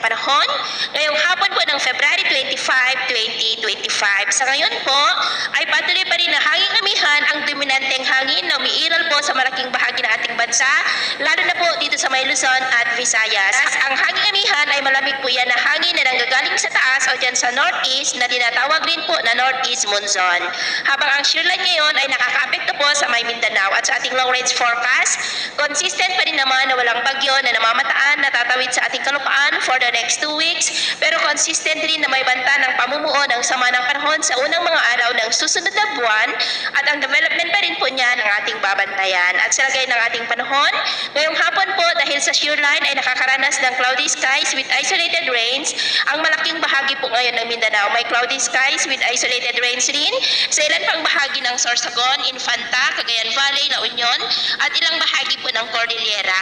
panahon ngayong hapon po ng February 25, 2025. Sa ngayon po ay patuloy pa rin na hanging amihan ang dominanteng hangin na umiiral po sa malaking bahagi ng ating bansa, lalo na po dito sa may Luzon at Visayas. Ang hanging amihan ay malamig po yan na hangin na nanggagaling sa taas o dyan sa northeast na tinatawag rin po na northeast monsoon. Habang ang shearline ngayon ay nakakaapekto po sa may Mindanao at sa ating long range forecast, consistent pa rin naman na walang bagyo na namamataan na tatawid sa ating kalupaan for the next 2 weeks, pero consistent rin na may banta ng pamumuo ng sama ng panahon sa unang mga araw ng susunod na buwan at ang development pa rin po niya ng ating babantayan. At sa lagay ng ating panahon, ngayong hapon po dahil sa shearline ay nakakaranas ng cloudy skies with isolated rains. Ang malaking bahagi po ngayon ng Mindanao may cloudy skies with isolated rains rin sa ilan pang bahagi ng Sorsogon, Infanta, Cagayan Valley, La Union at ilang bahagi po ng Cordillera.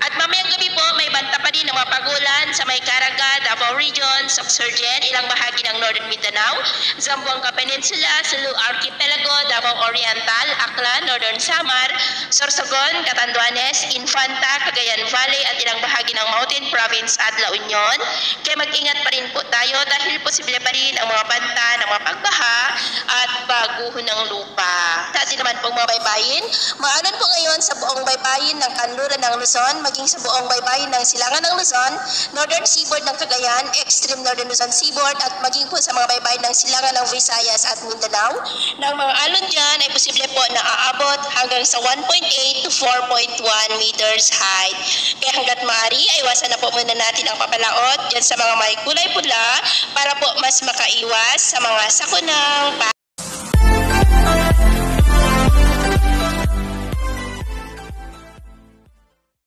At mamayang gabi po may banta pa rin ng mga pagulan sa may Caraga, Davao Region, Soxurgen, ilang bahagi ng Northern Mindanao, Zamboanga Peninsula, Sulu Archipelago, Davao Oriental, Aklan, Northern Samar, Sorsogon, Catanduanes, Infanta, Cagayan Valley at ilang bahagi ng Mountain Province at La Union. Kaya mag-ingat pa rin po tayo dahil posible pa rin ang mga banta ng mga pagbaha at baguho ng lupa. Sa atin naman pong mga baybayin, maalan po ngayon sa buong baybayin ng kanluran ng Luzon, maging sa buong baybayin ng silangan ng Luzon, Northern Seaboard ng Cagayan, Extreme Northern Luzon Seaboard at maging po sa mga baybayin ng silangan ng Visayas at Mindanao. Ng mga alon dyan ay posible po na aabot hanggang sa 1.8 to 4.1 meters height. Kaya hanggat maaari ay iwasan na po muna natin ang papalaot dyan sa mga may kulay pula para po mas makaiwas sa mga sakunang